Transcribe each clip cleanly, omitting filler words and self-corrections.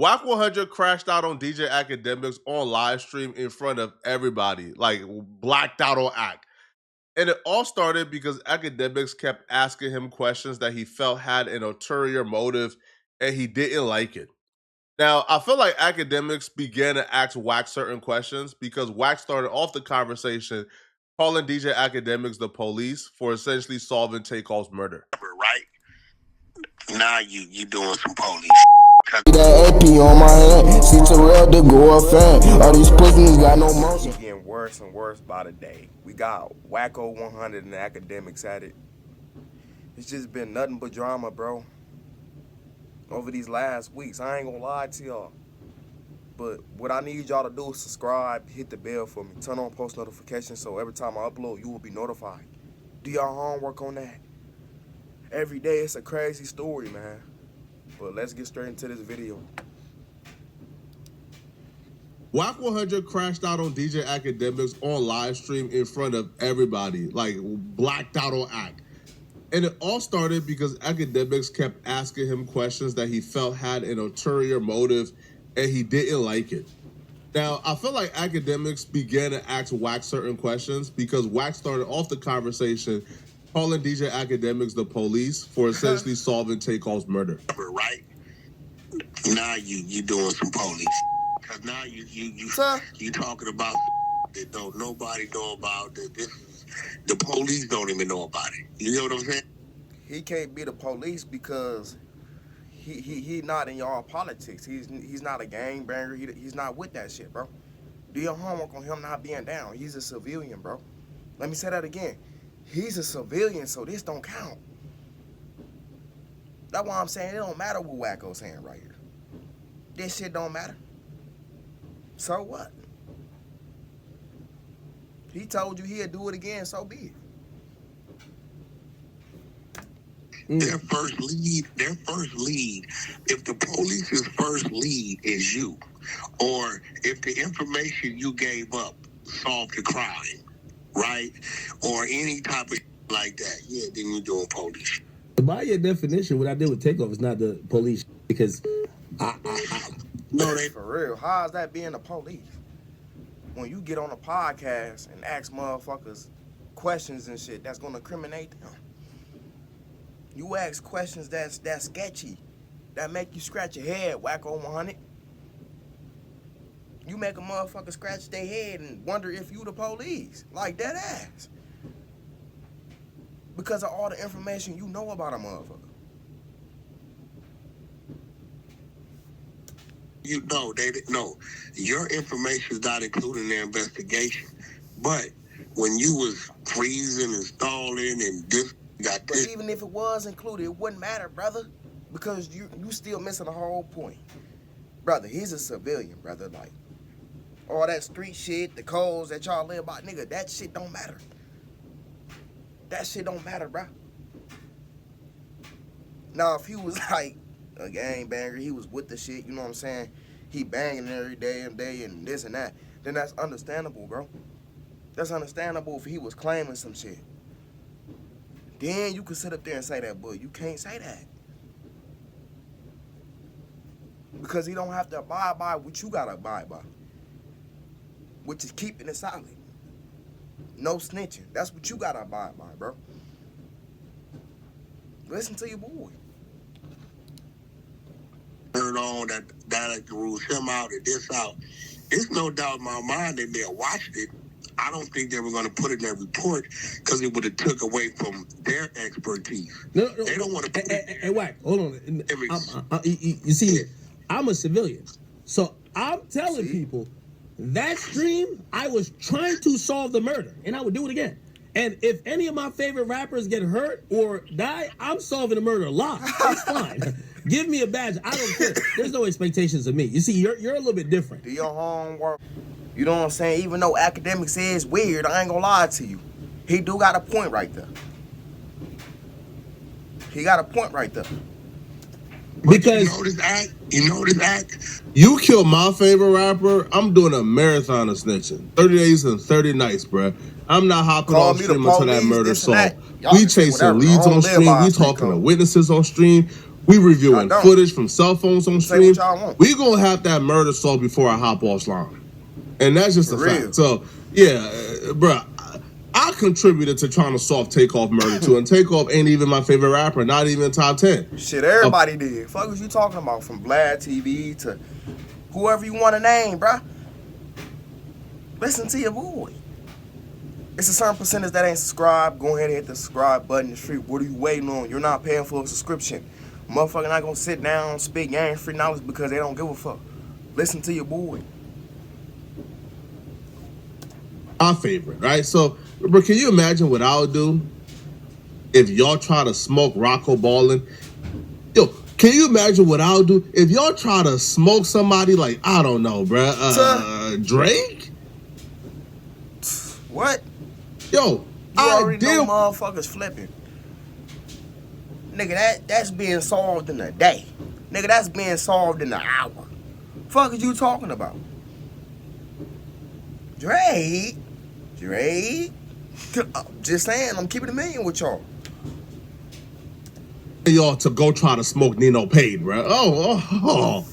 WACK100 crashed out on DJ Akademiks on live stream in front of everybody, like blacked out on act. And it all started because Akademiks kept asking him questions that he felt had an ulterior motive and he didn't like it. Now, I feel like Akademiks began to ask WACK certain questions because WACK started off the conversation calling DJ Akademiks the police for essentially solving Takeoff's murder. Right now, you doing some police. That AP on my head, see Terrell the go fan. All these pussies got no motion. It's getting worse and worse by the day. We got WACK100 and the Akademiks at it. It's just been nothing but drama, bro. Over these last weeks, I ain't gonna lie to y'all. But what I need y'all to do is subscribe, hit the bell for me, turn on post notifications so every time I upload, you will be notified. Do y'all homework on that. Every day it's a crazy story, man. But let's get straight into this video. WACK100 crashed out on DJ Akademiks on live stream in front of everybody, like blacked out on act. And it all started because Akademiks kept asking him questions that he felt had an ulterior motive and he didn't like it. Now, I feel like Akademiks began to ask WACK certain questions because WACK started off the conversation calling DJ Akademiks the police for essentially solving Takeoff's murder. Right now, you doing some police. Cause now you talking about that don't nobody know about. That this is, the police don't even know about it. You know what I'm saying? He can't be the police because he not in y'all politics. He's not a gangbanger. He's not with that shit, bro. Do your homework on him not being down. He's a civilian, bro. Let me say that again. He's a civilian, so this don't count. That's why I'm saying it don't matter what Wacko's saying right here. This shit don't matter. So what? He told you he'd do it again, so be it. Their first lead, if the police's first lead is you, or if the information you gave up solved the crime, right? Or any type of like that, yeah, then you're doing police. By your definition, what I did with Takeoff is not the police because No, they for real. How's that being the police? When you get on a podcast and ask motherfuckers questions and shit that's gonna incriminate them. You ask questions that's sketchy, that make you scratch your head, WACK100. You make a motherfucker scratch their head and wonder if you the police, like that ass. Because of all the information you know about a motherfucker. You know, your information is not included in their investigation. But when you was freezing and stalling and this got this. But even if it was included, it wouldn't matter, brother. Because you still missing the whole point. Brother, he's a civilian, brother. Like, all that street shit, the codes that y'all live by, nigga, that shit don't matter. That shit don't matter, bro. Now, if he was like a gangbanger, he was with the shit, you know what I'm saying? He banging every day and this and that, then that's understandable, bro. That's understandable if he was claiming some shit. Then you could sit up there and say that, but you can't say that. Because he don't have to abide by what you gotta abide by. Which is keeping it solid. No snitching. That's what you gotta abide by, bro. Listen to your boy. Turn on that rules him out and this out. It's no doubt in my mind that they watched it. I don't think they were going to put it in their report because it would have took away from their expertise. No, they don't want to put it. Hey, Wack, hold on. You see, I'm a civilian. So I'm telling people that stream, I was trying to solve the murder, and I would do it again. And if any of my favorite rappers get hurt or die, I'm solving the murder live. It's fine. Give me a badge. I don't care. There's no expectations of me. You see, you're a little bit different. Do your homework. You know what I'm saying? Even though Akademiks is weird, I ain't gonna lie to you. He do got a point right there. He got a point right there. Because you know this act. You kill my favorite rapper, I'm doing a marathon of snitching. 30 days and 30 nights, bruh. I'm not hopping off stream until that murder solved. We chasing leads on stream. We talking to witnesses on stream. We reviewing I don't. footage from cell phones on Say stream. what y'all want. We gonna have that murder solved before I hop offline, and that's just a For real. fact. So yeah, bruh, I contributed to trying to solve Takeoff murder too, and Takeoff ain't even my favorite rapper, not even top 10. Shit, everybody did. Fuck what you talking about? From Vlad TV to whoever you want to name, bruh. Listen to your boy. It's a certain percentage that ain't subscribed. Go ahead and hit the subscribe button. It's free. What are you waiting on? You're not paying for a subscription. Motherfucker not gonna sit down, spit game free knowledge because they don't give a fuck. Listen to your boy. Our favorite, right? So, bro, can you imagine what I would do if y'all try to smoke Rocco Ballin? Yo, can you imagine what I would do if y'all try to smoke somebody like, I don't know, bro, Drake? What? Yo, You I already know motherfuckers flipping. Nigga, that's being solved in a day. Nigga, that's being solved in an hour. Fuck is you talking about? Drake? Just saying, I'm keeping it a million with y'all. Y'all to go try to smoke Nino Payne, bro. Oh.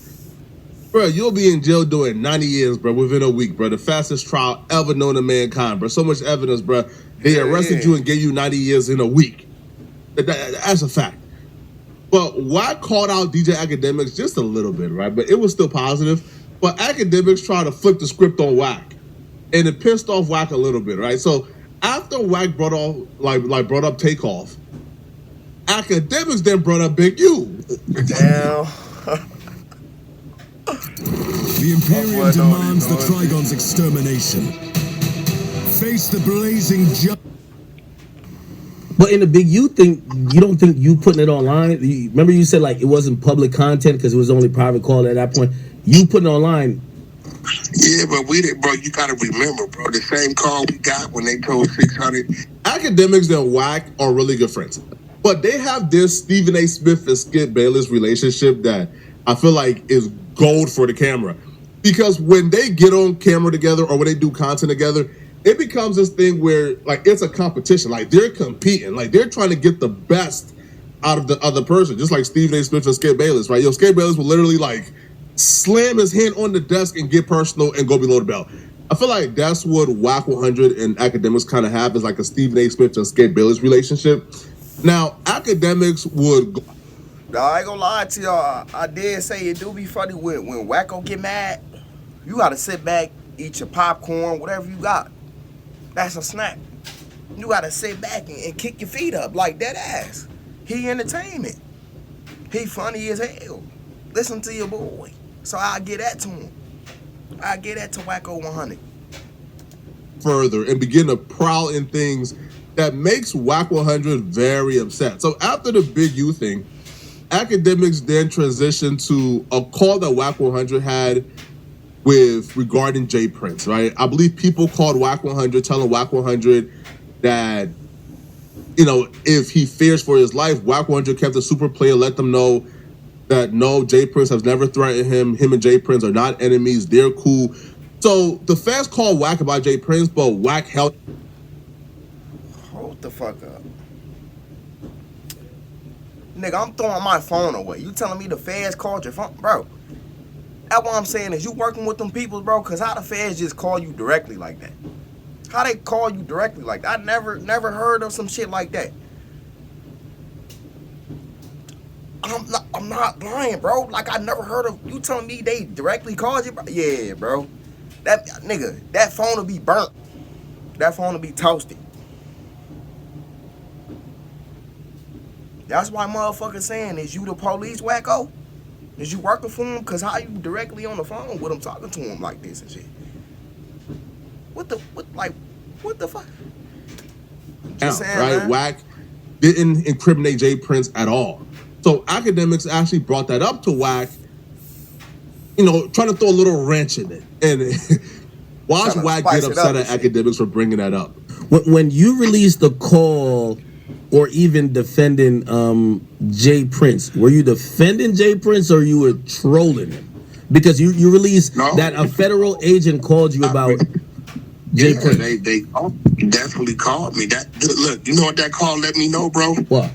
Bro, you'll be in jail doing 90 years, bro, within a week, bro. The fastest trial ever known to mankind, bro. So much evidence, bro. They arrested you and gave you 90 years in a week. That's a fact. But WACK called out DJ Akademiks just a little bit, right? But it was still positive. But Akademiks tried to flip the script on WACK, and it pissed off WACK a little bit, right? So after WACK brought up Takeoff, Akademiks then brought up Big U. Damn. The Imperium demands the Trigon's extermination. Face the blazing But in the Big U thing, you don't think you putting it online? Remember you said like it wasn't public content because it was only private call at that point. You putting it online. Yeah, but we didn't, bro. You gotta remember, bro. The same call we got when they told 600. Akademiks and WACK are really good friends, but they have this Stephen A. Smith and Skip Bayless relationship that I feel like is gold for the camera, because when they get on camera together or when they do content together, it becomes this thing where like it's a competition. Like they're competing, like they're trying to get the best out of the other person, just like Stephen A. Smith and Skip Bayless, right? Yo, Skip Bayless will literally like slam his hand on the desk and get personal and go below the belt. I feel like that's what WACK100 and Akademiks kind of have, is like a Stephen A. Smith and Skip Bayless relationship. Now, Akademiks would... I ain't gonna lie to y'all. I did say it do be funny when Wacko get mad. You gotta sit back, eat your popcorn, whatever you got. That's a snack. You gotta sit back and kick your feet up like that ass. He entertainment. He funny as hell. Listen to your boy. So I get that to him. I get that to WACK100. further and begin to prowl in things that makes WACK100 very upset. So after the Big U thing, Akademiks then transitioned to a call that WACK100 had with regarding J Prince, right? I believe people called WACK100, telling WACK100 that, you know, if he fears for his life, WACK100 kept the super player, let them know that no, J Prince has never threatened him. Him and J Prince are not enemies. They're cool. So the fans called WACK about J Prince, but WACK held. Hold the fuck up. Nigga, I'm throwing my phone away. You telling me the feds called your phone? Bro, that's what I'm saying is you working with them people, bro, because how the feds just call you directly like that? How they call you directly like that? I never heard of some shit like that. I'm not lying, bro. Like, I never heard of you telling me they directly called you, bro. Yeah, bro. That nigga, that phone will be burnt. That phone will be toasted. That's why motherfuckers saying, is you the police, wacko? Is you working for him? Cause how you directly on the phone with him talking to him like this and shit? What the fuck? Just saying, right? Man. WACK didn't incriminate J Prince at all. So Akademiks actually brought that up to WACK, you know, trying to throw a little wrench in it. And watch WACK get upset at Akademiks for bringing that up. When you released the call or even defending J Prince, were you defending J Prince or you were trolling him? Because you released that a federal agent called you about J Prince. They definitely called me. That look, you know what that call let me know, bro? What?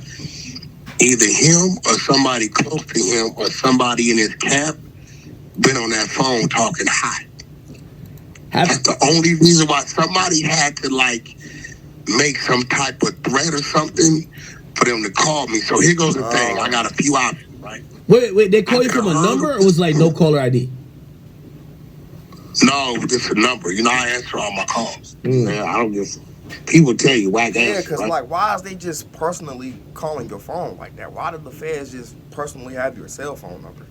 either him or somebody close to him or somebody in his camp been on that phone talking hot. That's the only reason why somebody had to like make some type of threat or something for them to call me. So here goes the thing. I got a few options, right? Wait, they call you from a number or was it like no caller ID? No, just a number. You know, I answer all my calls. Yeah, I don't give. People tell you whack answer. Yeah, because right? like, why is they just personally calling your phone like that? Why did the feds just personally have your cell phone number?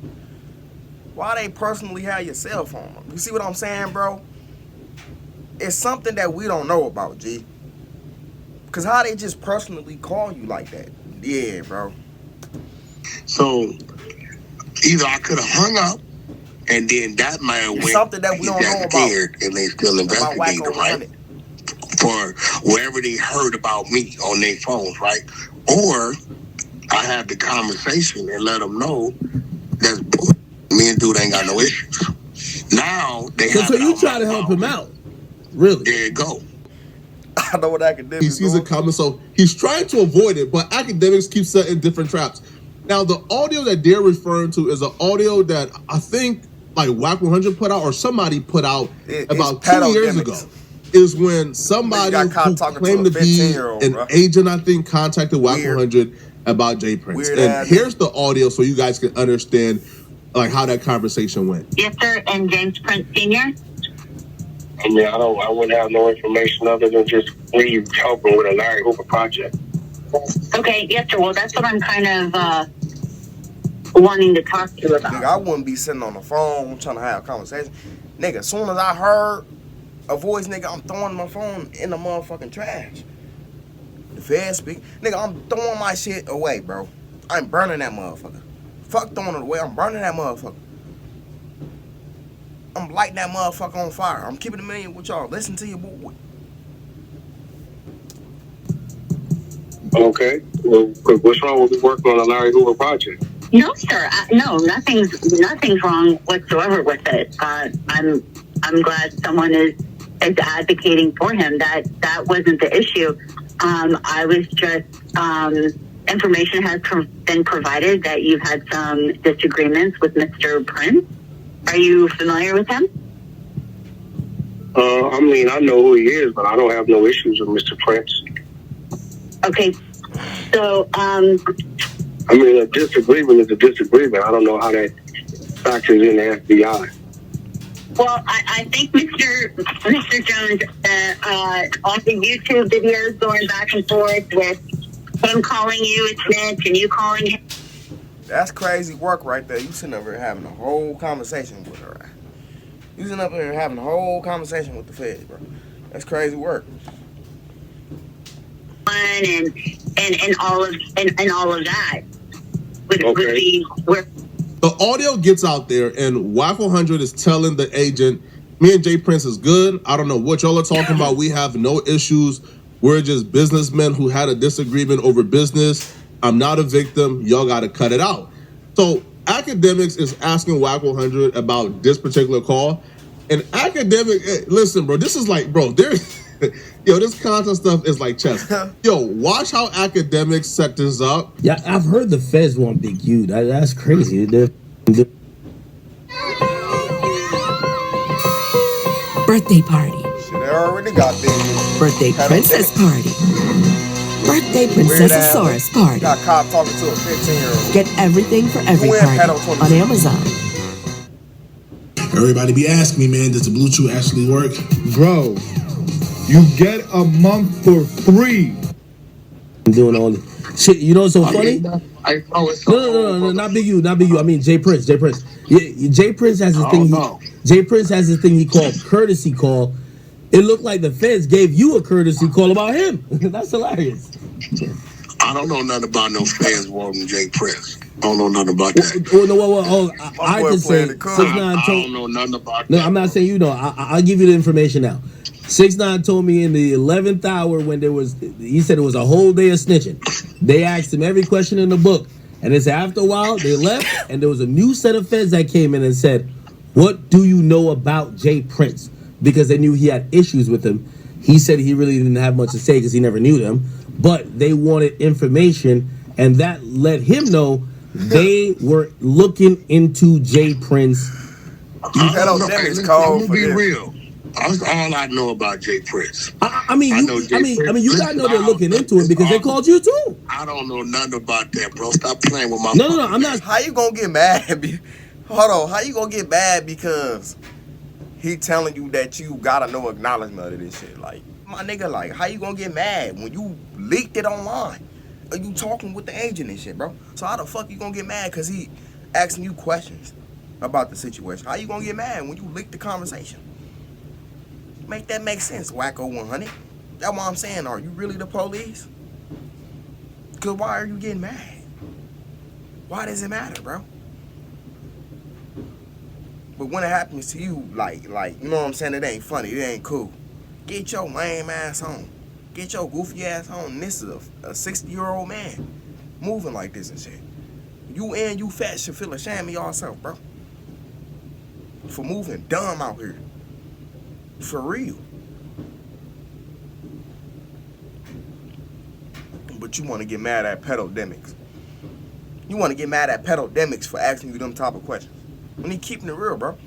Why they personally have your cell phone number? You see what I'm saying, bro? It's something that we don't know about, G. Because how they just personally call you like that? Yeah, bro. So either I could have hung up, and then that man went. Something that we don't know about. And they still investigating, right? For wherever they heard about me on their phones, right? Or I had the conversation and let them know that's me and dude ain't got no issues. Now they have. So you try to help him out, really? There you go. I know what Akademiks. He sees it coming, so he's trying to avoid it. But Akademiks keep setting different traps. Now the audio that they're referring to is an audio that I think like WACK100 put out or somebody put out about 2 years ago. Is when somebody who claimed to be an agent, I think, contacted WACK100 about J Prince. And here's the audio so you guys can understand like how that conversation went. Yes, sir. And James Prince Sr.? I mean, I wouldn't have no information other than just leave helping with a Larry Hoover project. Okay, yes, sir. Well, that's what I'm kind of wanting to talk to you about. Nigga, I wouldn't be sitting on the phone trying to have a conversation. Nigga, as soon as I heard a voice, nigga, I'm throwing my phone in the motherfucking trash. The feds speak. Nigga, I'm throwing my shit away, bro. I'm burning that motherfucker. Fuck throwing it away. I'm burning that motherfucker. I'm lighting that motherfucker on fire. I'm keeping it million with y'all. Listen to your boy. Okay. Well, what's wrong with working on a Larry Hoover project? No, sir. No, nothing's wrong whatsoever with it. I'm glad someone is advocating for him. That wasn't the issue. I was just information has been provided that you've had some disagreements with Mr. Prince. Are you familiar with him? I mean, I know who he is, but I don't have no issues with Mr. Prince. Okay, so I mean, a disagreement is a disagreement. I don't know how that factors in the FBI. Well, I think Mr. Jones, all the YouTube videos going back and forth with him calling you a snitch and you calling him. That's crazy work right there. You sitting up here having a whole conversation with her. Right? You sitting up here having a whole conversation with the feds, bro. That's crazy work. And all of that. Okay. The audio gets out there, and WACK100 is telling the agent, me and J Prince is good. I don't know what y'all are talking about. We have no issues. We're just businessmen who had a disagreement over business. I'm not a victim. Y'all got to cut it out. So Akademiks is asking WACK100 about this particular call. And Akademiks, listen, bro, this is like, bro, yo, this content stuff is like chess. Yo, watch how Akademiks set this up. Yeah, I've heard the feds want Big U. That's crazy. Birthday party. Shit, they already got Big U. Birthday princess party. Birthday Princessosaurus party. Got a cop talking to a 15-year-old. Get everything for every party on Amazon. Everybody be asking me, man, does the Bluetooth actually work? Bro, you get a month for free. I'm doing all this shit. You know what's so funny? No, not Big U, not Big U. I mean J Prince. Yeah, J Prince has this thing. J Prince has this thing he called courtesy call. It looked like the feds gave you a courtesy call about him. That's hilarious. I don't know nothing about no fans wanting J Prince. I don't know nothing about that. I just say 6ix9ine I don't know nothing about that. No, I'm not saying you know. I'll give you the information now. 6ix9ine told me in the 11th hour when he said it was a whole day of snitching. They asked him every question in the book. And it's after a while, they left, and there was a new set of feds that came in and said, what do you know about J Prince? Because they knew he had issues with him. He said he really didn't have much to say because he never knew them. But they wanted information, and that let him know they were looking into Jay Prince. Academics called for this. I'm gonna be real. That's all I know about Jay Prince. I mean, you gotta know they're looking into it because they called you too. I don't know nothing about that, bro. Stop playing with my. No, I'm not. How you gonna get mad? Hold on. How you gonna get mad because he telling you that you gotta know acknowledgement of this shit? Like, my nigga, like, how you gonna get mad when you leaked it online? Are you talking with the agent and shit, bro? So how the fuck you gonna get mad because he asking you questions about the situation? How you gonna get mad when you leaked the conversation? Make that make sense, WACK100. That's what I'm saying. Are you really the police? Cause why are you getting mad? Why does it matter, bro? But when it happens to you, like, you know what I'm saying? It ain't funny. It ain't cool. Get your lame ass home. Get your goofy ass home. And this is a 60-year-old man moving like this and shit. You fat should feel ashamed of yourself, bro. For moving dumb out here. For real. But you want to get mad at Akademiks. You want to get mad at Akademiks for asking you them type of questions. When he keeping it real, bro.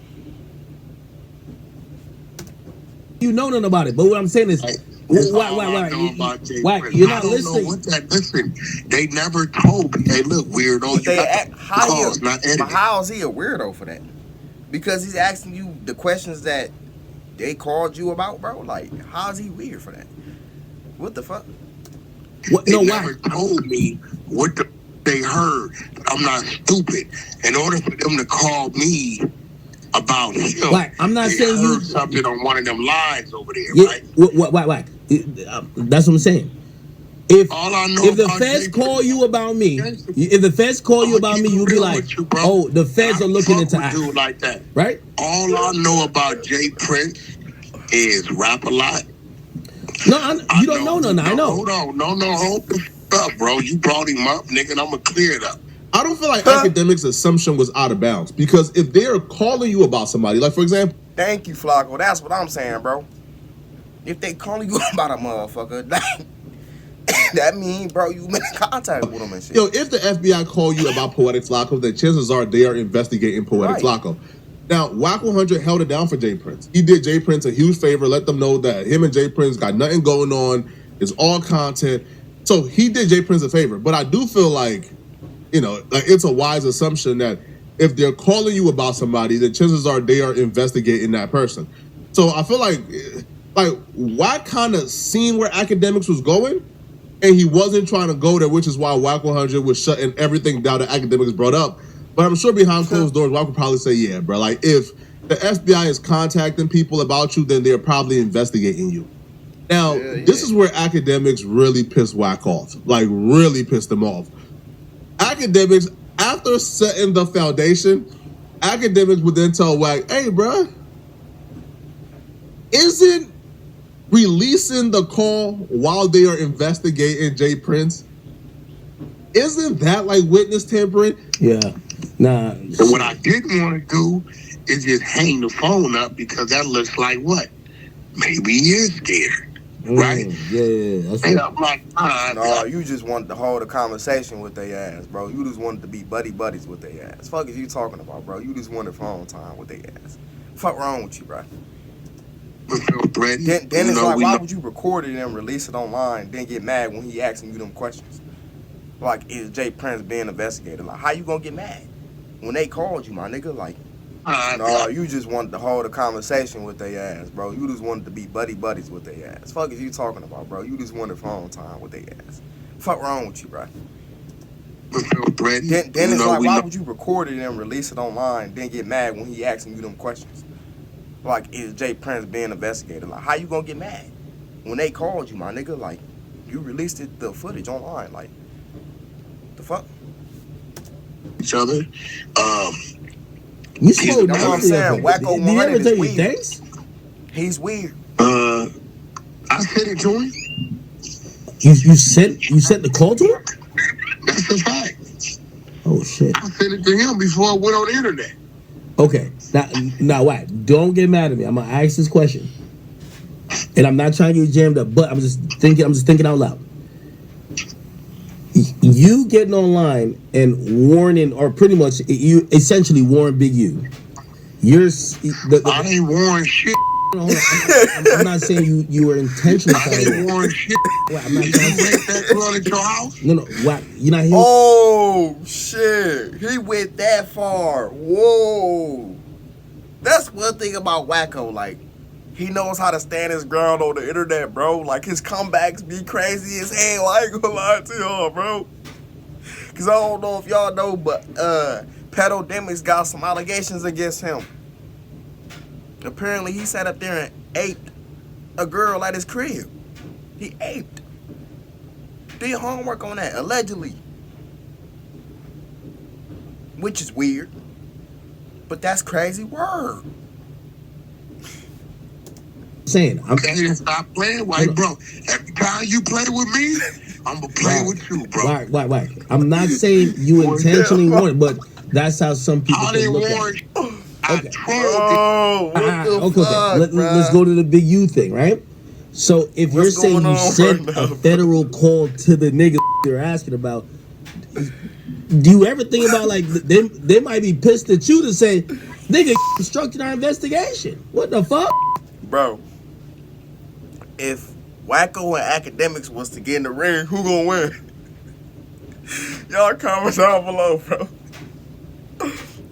You know nothing about it, but what I'm saying is, why you're not listening? Listen, they never told me. Hey, look, weirdo. How is he a weirdo for that? Because he's asking you the questions that they called you about, bro. Like, how is he weird for that? What the fuck? They never told me what they heard. I'm not stupid. In order for them to call me about him, I'm not saying you heard something on one of them lines over there, right? That's what I'm saying. If the feds call you about me, if the feds call you about me, you'll be like, oh, the feds are looking into act. Like that, right? All I know about Jay Prince is rap a lot. No, you don't know nothing. I know. Hold on, hold the up, bro. You brought him up, nigga, and I'm gonna clear it up. I don't feel like Akademiks' assumption was out of bounds because if they're calling you about somebody, like for example, thank you, Flacco. That's what I'm saying, bro. If they calling you about a motherfucker, that mean, bro, you been in contact with them and shit. Yo, if the FBI call you about Poetic Flacco, then chances are they are investigating Poetic Flacco. Now, WACK100 held it down for Jay Prince. He did Jay Prince a huge favor, let them know that him and Jay Prince got nothing going on. It's all content. So he did Jay Prince a favor. But I do feel like, you know, like it's a wise assumption that if they're calling you about somebody, the chances are they are investigating that person. So I feel like WACK kind of seen where Akademiks was going, and he wasn't trying to go there, which is why WACK100 was shutting everything down that Akademiks brought up. But I'm sure behind closed doors, WACK would probably say, yeah, bro, like if the FBI is contacting people about you, then they're probably investigating you. Now, this is where Akademiks really pissed WACK off, like really pissed them off. Akademiks, after setting the foundation, Akademiks would then tell WACK, hey, bro, isn't releasing the call while they are investigating Jay Prince, isn't that like witness tampering? Yeah. Nah. And what I didn't want to do is just hang the phone up because that looks like what? Maybe he is scared. Right? Yeah. That's and I'm like, no, you just wanted to hold a conversation with their ass, bro. You just wanted to be buddies with their ass. Fuck is you talking about, bro? You just wanted phone time with their ass. Fuck wrong with you, bro? Then it's like, why would you record it and release it online, then get mad when he asking you them questions? Like, is Jay Prince being investigated? Like, how you gonna get mad when they called you, my nigga? Like, no, you just wanted to hold a conversation with their ass, bro. You just wanted to be buddies with their ass. Fuck is you talking about, bro? You just wanted phone time with their ass. Fuck wrong with you, bro? Then it's like, why would you record it and release it online, then get mad when he asking you them questions? Like, is Jay Prince being investigated? Like, how you gonna get mad when they called you, my nigga? Like, you released the footage online. Like, the fuck? Each other. You spoke. That's what I'm saying. WACK100 is weird. He's weird. I sent it to him. You sent the call to him? That's a fact. Oh shit. I sent it to him before I went on the internet. Okay. Now WACK, don't get mad at me. I'm gonna ask this question. And I'm not trying to get jammed up, but I'm just thinking out loud. You getting online and warning, or pretty much you essentially warn Big U. I ain't warning shit. I'm not saying you were intentionally. I ain't warning shit. Well, I'm not Did you make that girl at your house? No, WACK. You not here? Oh shit! He went that far. Whoa! That's one thing about Wacko. Like, he knows how to stand his ground on the internet, bro. Like, his comebacks be crazy as hell. I ain't gonna lie to y'all, bro. Cause I don't know if y'all know, but Akademiks got some allegations against him. Apparently, he sat up there and aped a girl at his crib. He aped. Did homework on that, allegedly. Which is weird. But that's crazy word. Saying, okay, stop playing, white bro. Every time you play with me, I'm gonna play with you, bro. Why? I'm not saying you intentionally warned, but that's how some people can look at it. Okay. Let's go to the Big U thing, right? So if you're saying you sent a federal call to the nigga you're asking about, do you ever think about, like, they might be pissed at you to say, nigga, obstructed our investigation? What the fuck? Bro, if Wacko and Akademiks was to get in the ring, who gonna win? Y'all comment down below, bro.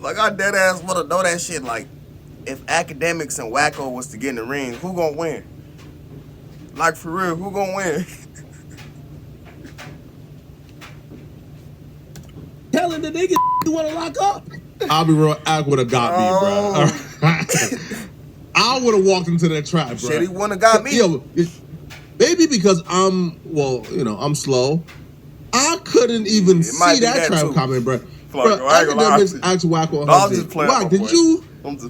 Like, I dead ass wanna know that shit. Like, if Akademiks and Wacko was to get in the ring, who gonna win? Like, for real, who gonna win? Telling the nigga you wanna lock up. I'll be real, Ak would have got me, bro. I would have walked into that trap, bro. Shit, he wouldn't have got me. Yo, maybe because I'm slow. I couldn't even see that trap coming, bro. Akademiks asked WACK100. Did you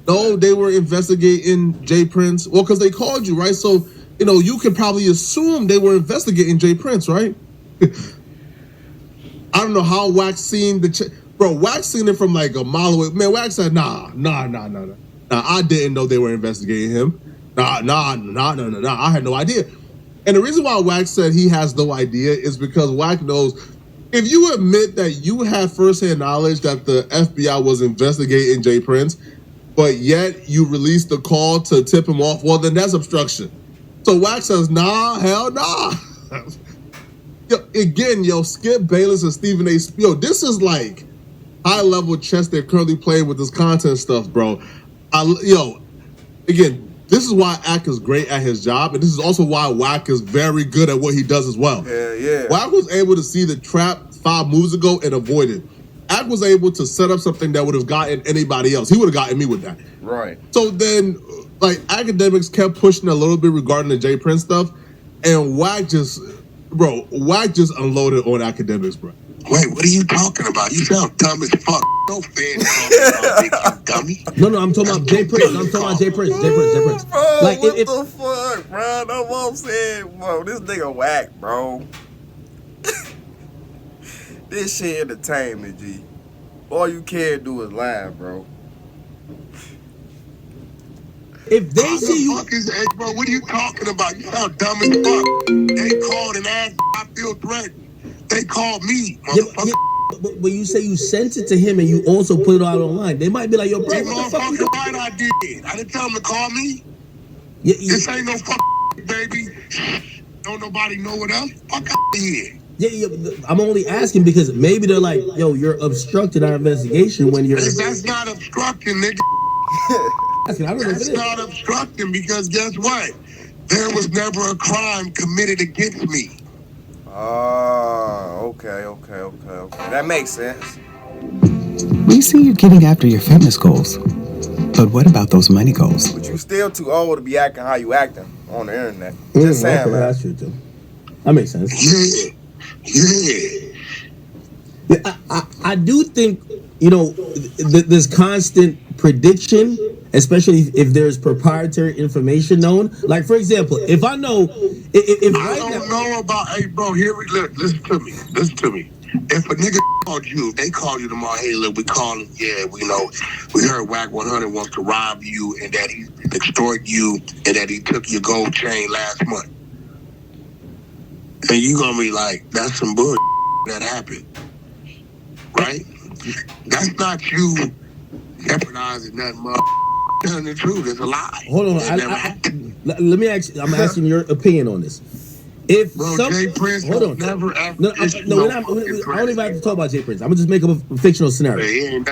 know they were investigating J Prince? Well, because they called you, right? So, you can probably assume they were investigating J Prince, right? I don't know how WACK seen bro, WACK seen it from like a mile away. Man, WACK said, nah. I didn't know they were investigating him. Nah. I had no idea. And the reason why WACK said he has no idea is because WACK knows if you admit that you had firsthand knowledge that the FBI was investigating J Prince, but yet you released the call to tip him off, well, then that's obstruction. So WACK says, nah, hell nah. Skip Bayless and Stephen A. This is like high-level chess they're currently playing with this content stuff, bro. Again, this is why Ak is great at his job, and this is also why WACK is very good at what he does as well. Yeah. WACK was able to see the trap 5 moves ago and avoid it. Ak was able to set up something that would have gotten anybody else. He would have gotten me with that. Right. So then, like, Akademiks kept pushing a little bit regarding the J Prince stuff, and WACK just unloaded on Akademiks, bro. Wait, what are you talking about? You sound dumb as fuck. No fair talking about you dummy. No, I'm talking about J Prince. I'm talking about J Prince. Bro, like, what the fuck, bro? That's what I'm saying, bro. This nigga whack, bro. This shit entertainment, G. All you can do is laugh, bro. If they see you, bro, what are you talking about? You sound dumb as fuck. They called and asked, I feel threatened. They called me, motherfucker. But you say you sent it to him and you also put it out online. They might be like, yo, bro, what the fuck you doing? Right, I did. I didn't tell them to call me. This ain't no fucking baby. Don't nobody know what else. Fuck out of here. Yeah, I'm only asking because maybe they're like, yo, you're obstructing our investigation when you're... That's not obstructing, nigga. That's not obstructing because guess what? There was never a crime committed against me. Okay. That makes sense. We see you getting after your fitness goals. But what about those money goals? But you still too old to be acting how you acting on the internet. Just saying, man. That's true, too. That makes sense. Yeah. I do think, this constant prediction, especially if there's proprietary information known. Like, for example, if I know... I don't know about... Hey, bro, listen to me. If a nigga called you, they call you tomorrow, hey, look, we calling, yeah, we heard WACK100 wants to rob you and that he extorted you and that he took your gold chain last month. And you gonna be like, that's some bullshit. that happened, right? That's not you jeopardizing that mother. Telling the truth, it's a lie. Hold on, let me ask. I'm asking your opinion on this. If Jay Prince hold on, never I don't even have to talk about Jay Prince. I'm gonna just make up a fictional scenario. He ain't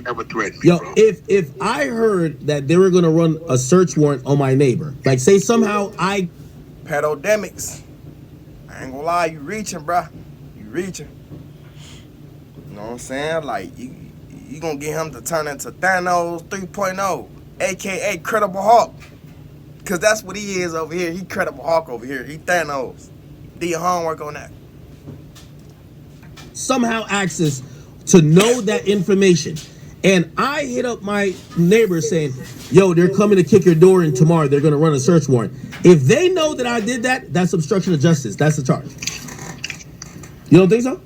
never threatened me, yo, bro. if I heard that they were gonna run a search warrant on my neighbor, like say somehow Akademiks, I ain't gonna lie, you reaching, bruh. You reaching. You know what I'm saying? Like you gonna get him to turn into Thanos 3.0, aka Credible Hulk. Cause that's what he is over here. He Credible Hulk over here. He Thanos. Do your homework on that. Somehow access to know that information. And I hit up my neighbor saying, yo, they're coming to kick your door in tomorrow. They're gonna run a search warrant. If they know that I did that, that's obstruction of justice. That's the charge. You don't think so?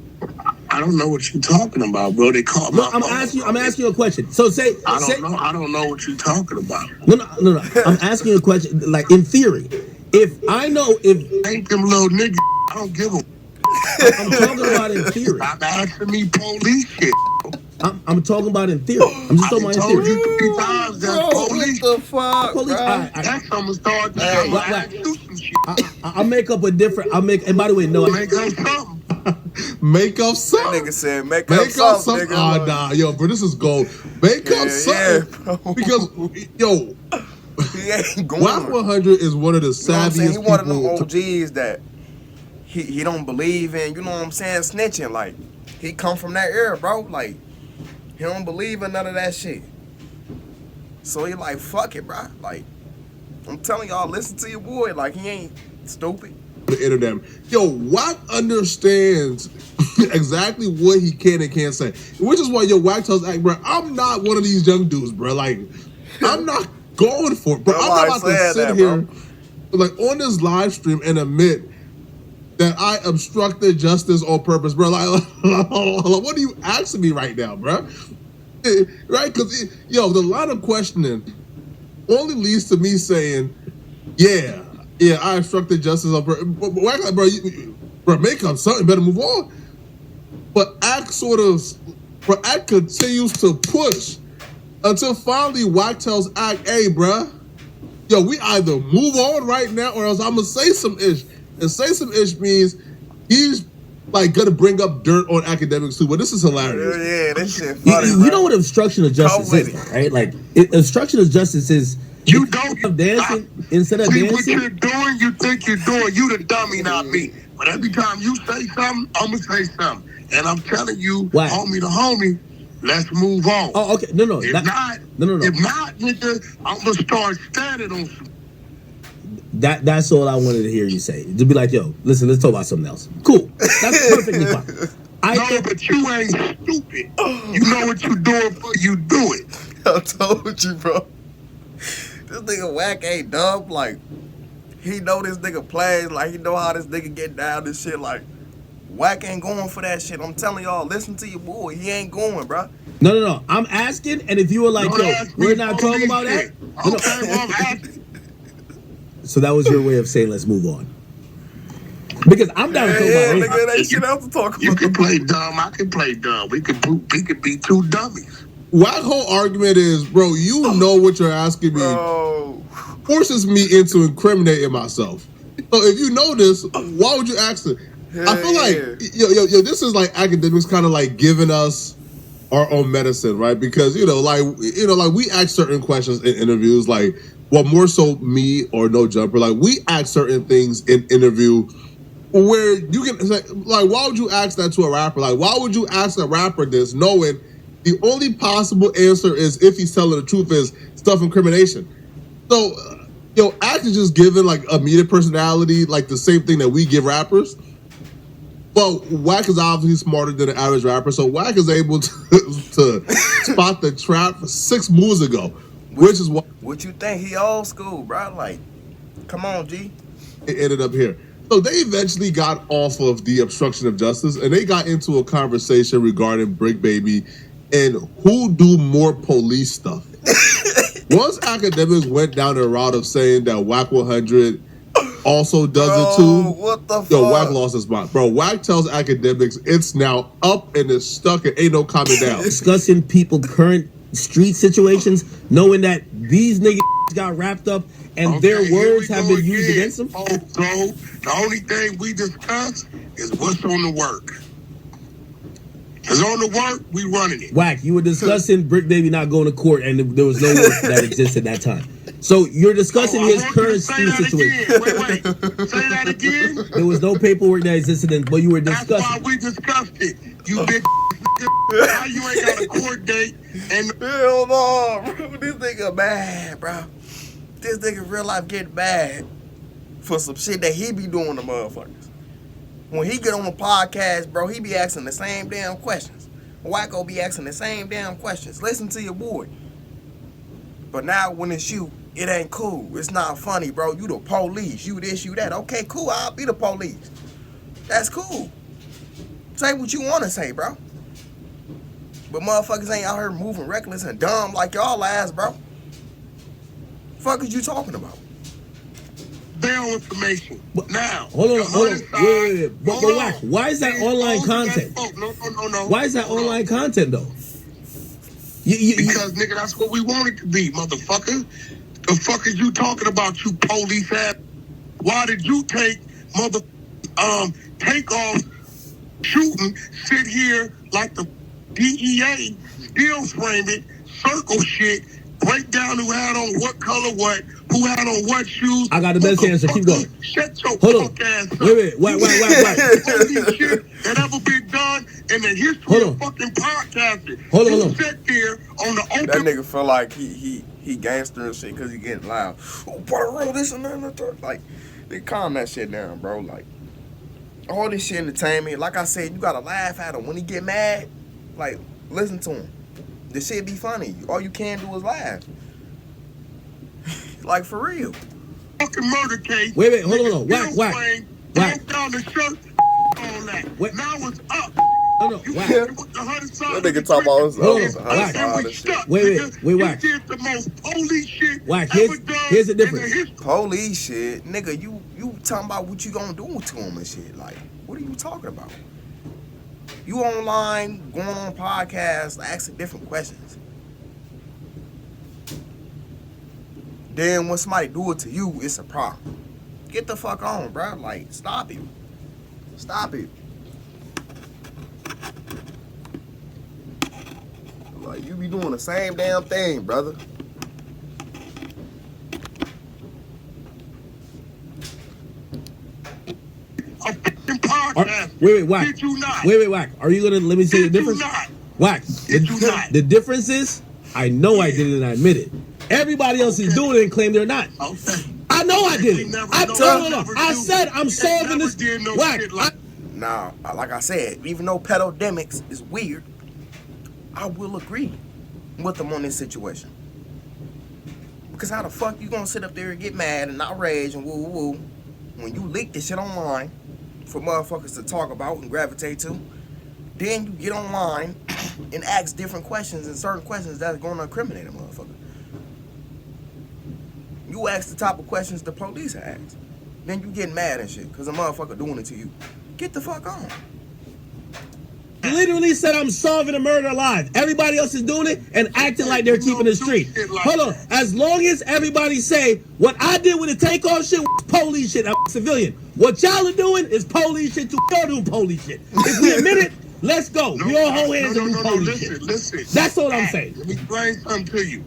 I don't know what you're talking about, bro. They called my phone. I'm asking you a question. So I don't know what you're talking about. No. I'm asking you a question. Like in theory, if I know ain't them little niggas, I don't give a. I'm talking about in theory. I'm asking me police shit. I'm talking about in theory. I'm just talking about in theory. I told you 3 times that police. What the fuck, police. That's gonna start to I'll make up a different. And by the way, no. Make up something. Make up something. That nigga said make up something. Ah, nah, yo, bro, this is gold. Make up something. Bro. Because, yo, he ain't going. WACK100 is one of the savviest He one of them OGs that he don't believe in, you know what I'm saying, snitching. Like, he come from that era, bro. Like, he don't believe in none of that shit. So he like, fuck it, bro. Like, I'm telling y'all, listen to your boy. Like, he ain't stupid. The internet. Yo, WACK understands exactly what he can and can't say. Which is why, yo, WACK tells Act, bro, I'm not one of these young dudes, bro. Like, I'm not going for it. Bro, I'm not about to sit here, like, on this live stream and admit that I obstructed justice on purpose, bro. Like, what are you asking me right now, bro? Right? Because, yo, the line of questioning only leads to me saying, yeah, I obstructed justice on purpose. Bro, make up something, better move on. But Act continues to push until finally WACK tells Act, hey, bro, yo, we either move on right now or else I'm gonna say some ish. And say some ish means he's like gonna bring up dirt on Akademiks too. But this is hilarious. Yeah, this shit funny. You know what obstruction of justice is, right? Like obstruction of justice is you don't dancing instead of dancing. What you're doing, you think you're doing. You the dummy, not me. But every time you say something, I'm gonna say something. And I'm telling you, homie to homie, let's move on. Oh, okay. No. If not, nigga, I'm gonna start standing on some. That's all I wanted to hear you say. To be like, yo, listen, let's talk about something else. Cool. That's perfectly fine. But you ain't stupid. You know what you're doing before you do it. I told you, bro. This nigga WACK ain't dumb. Like, he know this nigga plays. Like, he know how this nigga get down and shit. Like, WACK ain't going for that shit. I'm telling y'all, listen to your boy. He ain't going, bro. No. I'm asking, and if you were like, yo, we're not talking about that. Okay, well, I'm asking. So that was your way of saying let's move on. Because I'm down to talk about it. Nigga, ain't shit else to talk about. You can play dumb. I can play dumb. We could be two dummies. WACK whole argument is, bro, you know what you're asking me forces me into incriminating myself. So if you know this, why would you ask it? I feel like yo, this is like Akademiks kind of like giving us our own medicine, right? Because like we ask certain questions in interviews, like, well, more so me or No Jumper, like we ask certain things in interview where you can like, why would you ask that to a rapper? Like, why would you ask a rapper this, knowing the only possible answer is if he's telling the truth is self-incrimination? So, Act is just giving like a media personality, like the same thing that we give rappers. Well, WACK is obviously smarter than the average rapper, so WACK is able to spot the trap 6 moves ago, which is what you think he old school, bro? Like, come on, G. It ended up here. So they eventually got off of the obstruction of justice, and they got into a conversation regarding Brick Baby and who do more police stuff. Once Akademiks went down the route of saying that WACK100 also does it too. What the fuck? Yo, WACK lost his mind. Bro, WACK tells Akademiks it's now up and it's stuck and ain't no coming down. Discussing people current street situations, knowing that these niggas got wrapped up and their words have been used against them. So the only thing we discuss is what's on the work. It's on the work, we running it. WACK, you were discussing Brick Baby not going to court and there was no work that existed at that time. So you're discussing his current street situation. Wait. Say that again. There was no paperwork that existed, but you were discussing. That's why we discussed it. You bitch. Why you ain't got a court date? And hell no, bro. This nigga mad, bro. This nigga real life getting mad for some shit that he be doing to motherfuckers. When he get on the podcast, bro, he be asking the same damn questions. Wacko be asking the same damn questions. Listen to your boy. But now when it's you, it ain't cool. It's not funny, bro. You the police. You this, you that. Okay, cool. I'll be the police. That's cool. Say what you want to say, bro. But motherfuckers ain't out here moving reckless and dumb like y'all ass, bro. Fuck is you talking about? Bail information. Now. Hold on. Wait. But WACK, why is that online content? No. Why is that online content, though? Because, nigga, that's what we want it to be, motherfucker. The fuck is you talking about, you police ass? Why did you take takeoff shooting, sit here like the DEA, still frame it, circle shit, break down who had on what color what, who had on what shoes? I got the best answer. Keep going. Shut your fuck ass up. Wait. Whack. Only shit that ever been done in the history of fucking podcasting. Hold on. You sit there on the open. That nigga feel like he gangster and shit because he getting loud. Oh, bro, this and that and the third. Like, they calm that shit down, bro. Like, all this shit entertainment. Like I said, you gotta laugh at him when he get mad. Like, listen to him. The shit be funny. All you can do is laugh. Like, for real. Fucking murder case. Wait, hold on. Whack. Down the shirt, all that. Wait. Now it's up. No, Whack. That nigga talk about his Whack. Wait, Whack. He did the most police shit Whack, ever done. here's the difference. Police shit? Nigga, you talking about what you gonna do to him and shit. Like, what are you talking about? You online, going on podcasts, asking different questions. Then when somebody do it to you, it's a problem. Get the fuck on, bro. Like, stop it. Like, you be doing the same damn thing, brother. Wait, Whack. Wait, Whack. Are you gonna let me say the difference? Whack. The difference is, I know I did it and I admit it. Everybody else is doing it and claim they're not. I know I did it. I said I'm solving this. Whack. Nah, like I said, even though Akademiks is weird, I will agree with them on this situation. Because how the fuck you gonna sit up there and get mad and outrage and woo when you leak this shit online for motherfuckers to talk about and gravitate to? Then you get online and ask different questions and certain questions that's gonna incriminate a motherfucker. You ask the type of questions the police ask. Then you get mad and shit because a motherfucker doing it to you. Get the fuck on. You literally said I'm solving a murder live. Everybody else is doing it and acting like they're keeping the street. Hold on. As long as everybody say what I did with the takeoff shit was police shit, I'm a civilian. What y'all are doing is police shit too. Y'all doing police shit. If we admit it, let's go. We all hold hands and do police shit. Listen. That's all I'm saying. Let me explain something to you.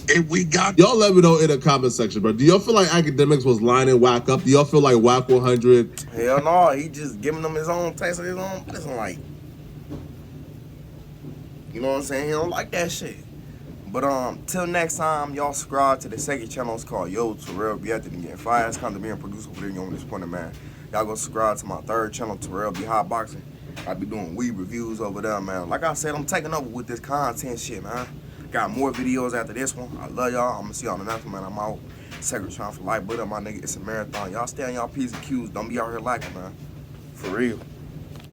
If we got y'all, let me know in the comment section, bro. Do y'all feel like Akademiks was lining WACK up? Do y'all feel like WACK100? Hell no, he just giving them his own taste of his own. Listen, like, you know what I'm saying? He don't like that shit. But till next time, y'all subscribe to the second channel. It's called Yo Terrell Be After Getting Fired. It's kind of being produced over there on this point, man. Y'all go subscribe to my third channel, Terrell Be Hotboxing. I be doing weed reviews over there, man. Like I said, I'm taking over with this content shit, man. Got more videos after this one. I love y'all. I'm gonna see y'all on the next one, man. I'm out. Second trying for life. But up, my nigga, it's a marathon. Y'all stay on y'all P's and Q's. Don't be out here lacking, man. For real.